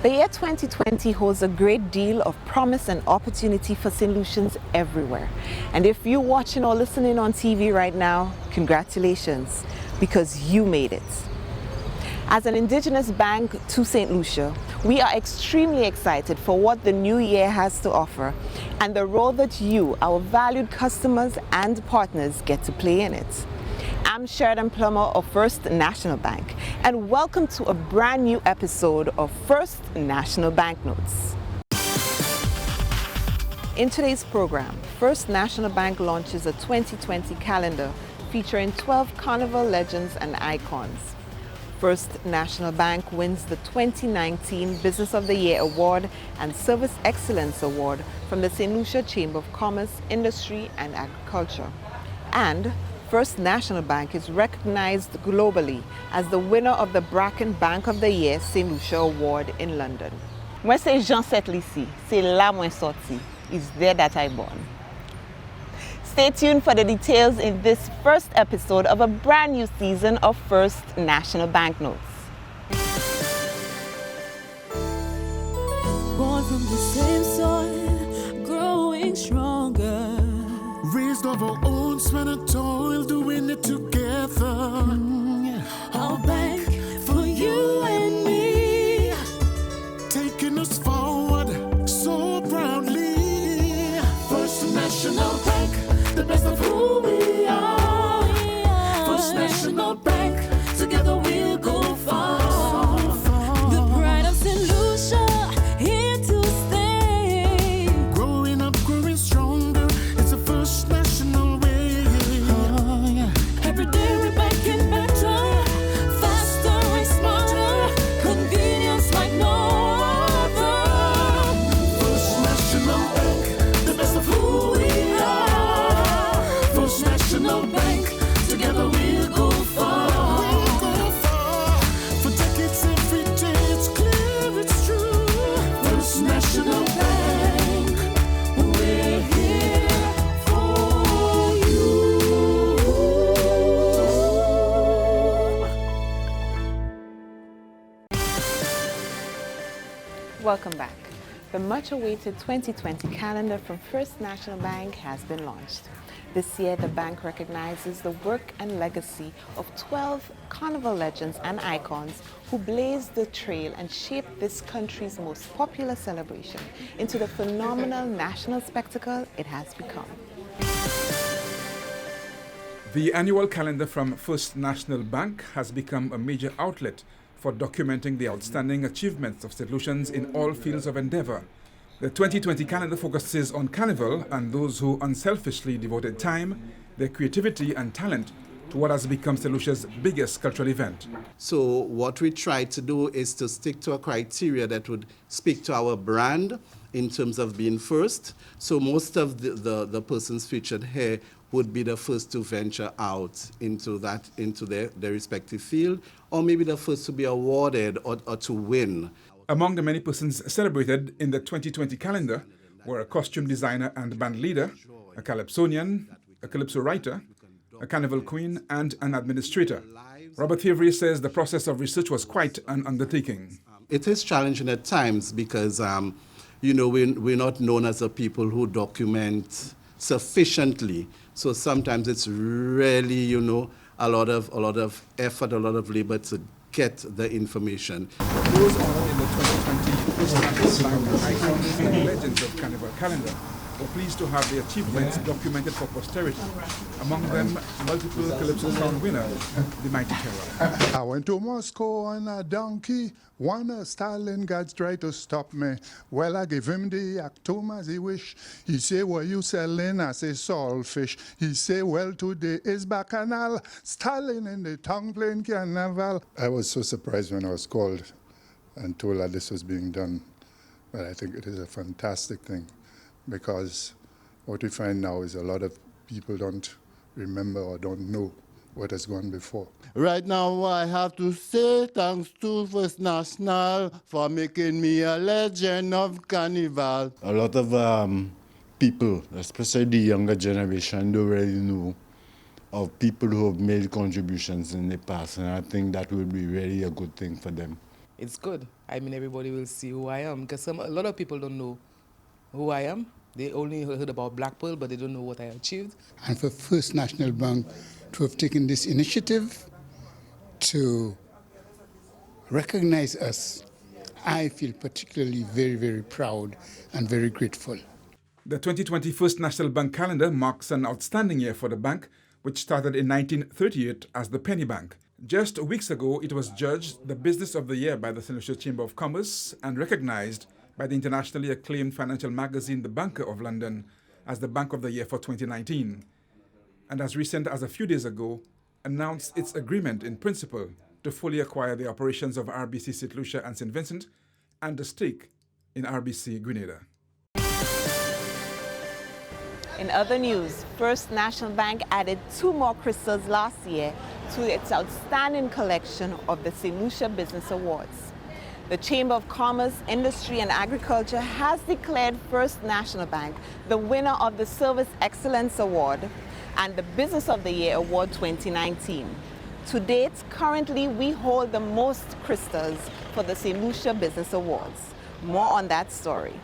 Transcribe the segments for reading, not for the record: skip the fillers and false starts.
The year 2020 holds a great deal of promise and opportunity for St. Lucians everywhere. And if you're watching or listening on TV right now, congratulations, because you made it. As an indigenous bank to St. Lucia, we are extremely excited for what the new year has to offer and the role that you, our valued customers and partners, get to play in it. I'm Sheridan Plummer of First National Bank, and welcome to a brand new episode of First National Banknotes. In today's program, First National Bank launches a 2020 calendar featuring 12 Carnival legends and icons. First National Bank wins the 2019 Business of the Year Award and Service Excellence Award from the St. Lucia Chamber of Commerce, Industry and Agriculture. And First National Bank is recognized globally as the winner of the Bracken Bank of the Year St. Lucia Award in London. Moi c'est Jean Setlisi, c'est là moi sorti. It's there that I born. Stay tuned for the details in this first episode of a brand new season of First National Banknotes. Born from the same soil, growing stronger. Raised of our own sweat and toil, doing it together. Our bank for you and me, Taking us forward so proudly. First National Bank, the best of who we are. First National Bank, together we'll go far. the pride of St. Lucia, here to stay. Growing up, growing stronger, it's the First National way. Every day we're banking better, faster and smarter, convenience like no other. First National Bank, the best of who we are. First National Bank, together we'll go far. We'll go far. For decades every day, it's clear, it's true. First National Bank, we're here for you. Welcome back. The much-awaited 2020 calendar from First National Bank has been launched. This year, the bank recognizes the work and legacy of 12 Carnival legends and icons who blazed the trail and shaped this country's most popular celebration into the phenomenal national spectacle it has become. The annual calendar from First National Bank has become a major outlet for documenting the outstanding achievements of St. Lucians in all fields of endeavor. The 2020 calendar focuses on Carnival and those who unselfishly devoted time, their creativity and talent to what has become St. Lucia's biggest cultural event. So what we try to do is to stick to a criteria that would speak to our brand in terms of being first. So most of the persons featured here would be the first to venture out into their respective field, or maybe the first to be awarded or to win. Among the many persons celebrated in the 2020 calendar were a costume designer and band leader, a calypsonian, a calypso writer, a carnival queen, and an administrator. Robert Thevery says the process of research was quite an undertaking. It is challenging at times because, we're not known as a people who document sufficiently. So sometimes it's really, a lot of effort, a lot of labor to get the information. Those honored in the 2020 First National Bank icons and legends of Carnival calendar were pleased to have their achievements documented for posterity. Among them, multiple Calypso Crown winner, the Mighty Terror. I went to Moscow on a donkey. One Stalin guards tried to stop me. Well, I gave him the actum as he wish. He say, what you selling? I say, saltfish. He say, well, today is Bacchanal. Stalin in the tongue playing carnival. I was so surprised when I was called and told that this was being done. But I think it is a fantastic thing, because what we find now is a lot of people don't remember or don't know what has gone before. Right now, I have to say thanks to First National for making me a legend of Carnival. A lot of people, especially the younger generation, don't really know of people who have made contributions in the past, and I think that will be really a good thing for them. it's good. I mean, everybody will see who I am, because a lot of people don't know who I am. They only heard about Black Pearl, but they don't know what I achieved. And for First National Bank to have taken this initiative to recognize us, I feel particularly very, very proud and very grateful. The 2020 First National Bank calendar marks an outstanding year for the bank, which started in 1938 as the Penny Bank. Just weeks ago, it was judged the Business of the Year by the St. Lucia Chamber of Commerce and recognized by the internationally acclaimed financial magazine The Banker of London as the Bank of the Year for 2019. And as recent as a few days ago, announced its agreement in principle to fully acquire the operations of RBC St. Lucia and St. Vincent and a stake in RBC Grenada. In other news, First National Bank added 2 more crystals last year to its outstanding collection of the St. Lucia Business Awards. The Chamber of Commerce, Industry and Agriculture has declared First National Bank the winner of the Service Excellence Award and the Business of the Year Award 2019. To date, currently we hold the most crystals for the St. Lucia Business Awards. More on that story.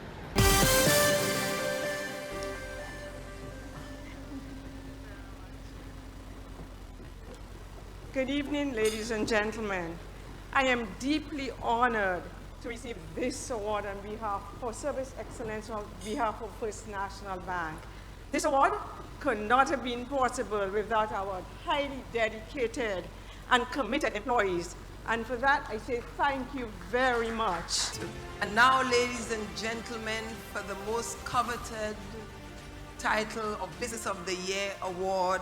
Good evening, ladies and gentlemen. I am deeply honored to receive this award on behalf for Service Excellence on behalf of First National Bank. This award could not have been possible without our highly dedicated and committed employees. And for that, I say thank you very much. And now, ladies and gentlemen, for the most coveted title of Business of the Year Award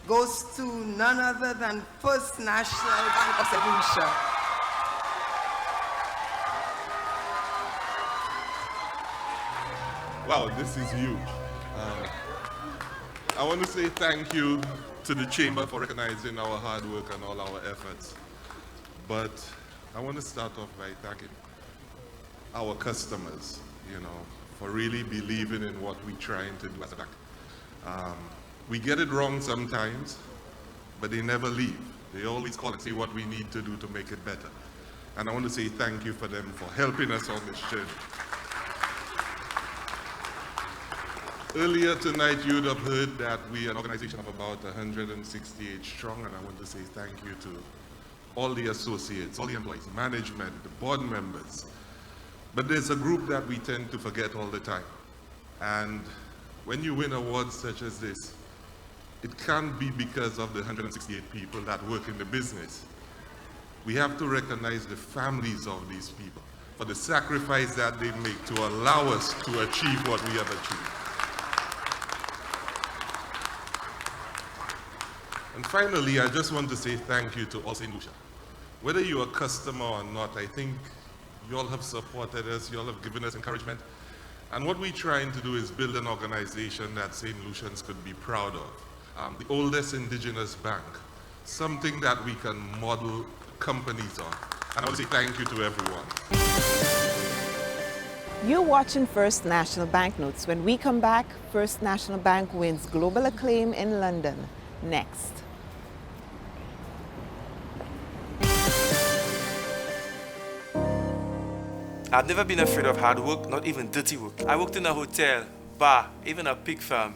goes to none other than First National Bank of St. Lucia. Wow, this is huge. I want to say thank you to the Chamber for recognizing our hard work and all our efforts. But I want to start off by thanking our customers, for really believing in what we're trying to do as a bank. We get it wrong sometimes, but they never leave. They always call and say what we need to do to make it better. And I want to say thank you for them for helping us on this journey. Earlier tonight, you'd have heard that we are an organization of about 168 strong, and I want to say thank you to all the associates, all the employees, management, the board members. But there's a group that we tend to forget all the time. And when you win awards such as this, it can't be because of the 168 people that work in the business. We have to recognize the families of these people for the sacrifice that they make to allow us to achieve what we have achieved. And finally, I just want to say thank you to all St. Lucia. Whether you're a customer or not, I think you all have supported us, you all have given us encouragement. And what we're trying to do is build an organization that St. Lucians could be proud of. The oldest indigenous bank, something that we can model companies on. And I want to say thank you to everyone. You're watching First National Banknotes. When we come back, First National Bank wins global acclaim in London. Next. I've never been afraid of hard work, not even dirty work. I worked in a hotel, bar, even a pig farm.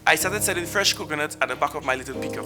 I started selling fresh coconuts at the back of my little pickup.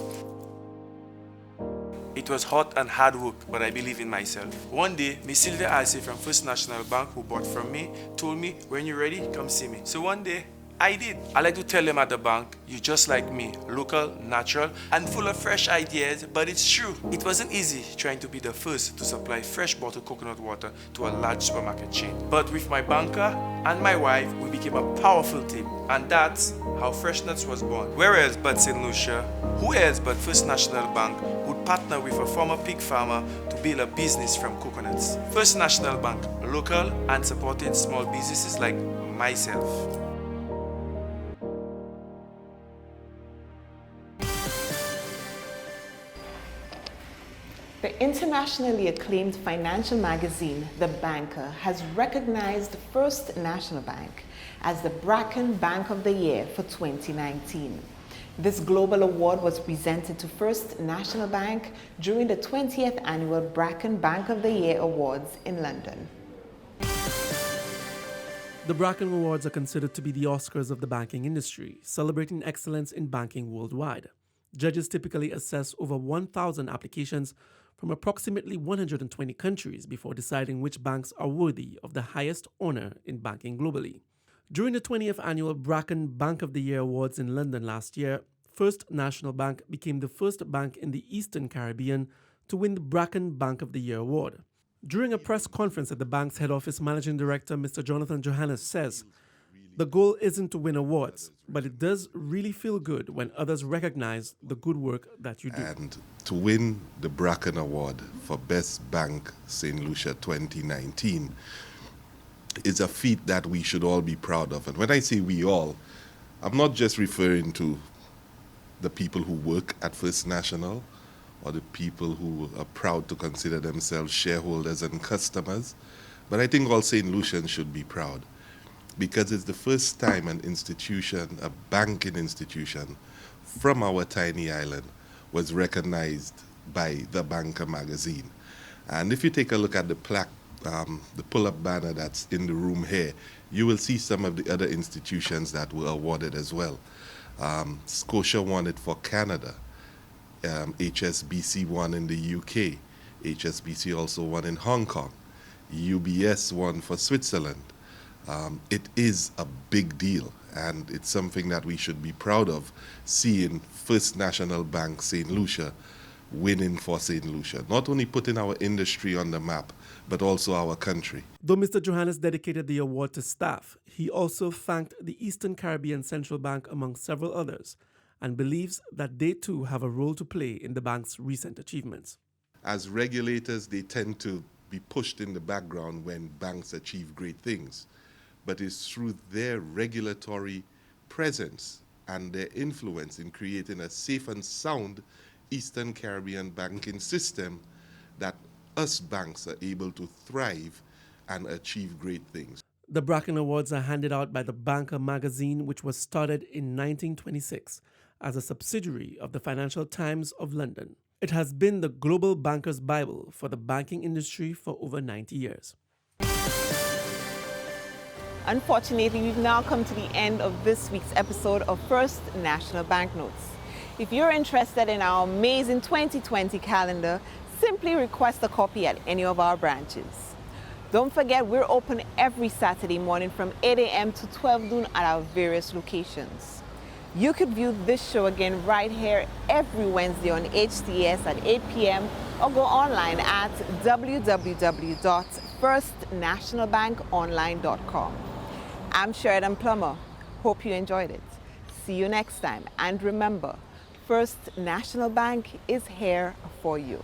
It was hot and hard work, but I believe in myself. One day, Miss Sylvia Alce from First National Bank, who bought from me, told me, when you're ready, come see me. So one day, I did. I like to tell them at the bank, you're just like me, local, natural, and full of fresh ideas, but it's true. It wasn't easy trying to be the first to supply fresh bottled coconut water to a large supermarket chain. But with my banker and my wife, we became a powerful team, and that's how Fresh Nuts was born. Where else but St. Lucia? Who else but First National Bank would partner with a former pig farmer to build a business from coconuts? First National Bank, local and supporting small businesses like myself. The internationally acclaimed financial magazine, The Banker, has recognized First National Bank as the Bracken Bank of the Year for 2019. This global award was presented to First National Bank during the 20th Annual Bracken Bank of the Year Awards in London. The Bracken Awards are considered to be the Oscars of the banking industry, celebrating excellence in banking worldwide. Judges typically assess over 1,000 applications from approximately 120 countries before deciding which banks are worthy of the highest honor in banking globally. During the 20th Annual Bracken Bank of the Year Awards in London last year, First National Bank became the first bank in the Eastern Caribbean to win the Bracken Bank of the Year Award. During a press conference at the bank's head office, Managing Director Mr. Jonathan Johannes says, "The goal isn't to win awards, but it does really feel good when others recognize the good work that you do." And to win the Bracken Award for Best Bank St. Lucia 2019 is a feat that we should all be proud of. And when I say we all, I'm not just referring to the people who work at First National or the people who are proud to consider themselves shareholders and customers, but I think all St. Lucians should be proud because it's the first time an institution, a banking institution from our tiny island was recognized by the Banker magazine. And if you take a look at the plaque, the pull-up banner that's in the room here, you will see some of the other institutions that were awarded as well. Scotia won it for Canada. HSBC won in the UK. HSBC also won in Hong Kong. UBS won for Switzerland. It is a big deal, and it's something that we should be proud of, seeing First National Bank St. Lucia winning for St. Lucia, not only putting our industry on the map, but also our country. Though Mr. Johannes dedicated the award to staff, he also thanked the Eastern Caribbean Central Bank among several others and believes that they too have a role to play in the bank's recent achievements. As regulators, they tend to be pushed in the background when banks achieve great things, but it's through their regulatory presence and their influence in creating a safe and sound Eastern Caribbean banking system that us banks are able to thrive and achieve great things. The Bracken Awards are handed out by the Banker magazine, which was started in 1926 as a subsidiary of the Financial Times of London. It has been the global banker's Bible for the banking industry for over 90 years. Unfortunately, we've now come to the end of this week's episode of First National Banknotes. If you're interested in our amazing 2020 calendar, simply request a copy at any of our branches. Don't forget, we're open every Saturday morning from 8 a.m. to 12 noon at our various locations. You could view this show again right here every Wednesday on HTS at 8 p.m. or go online at www.firstnationalbankonline.com. I'm Sheridan Plummer. Hope you enjoyed it. See you next time. And remember, First National Bank is here for you.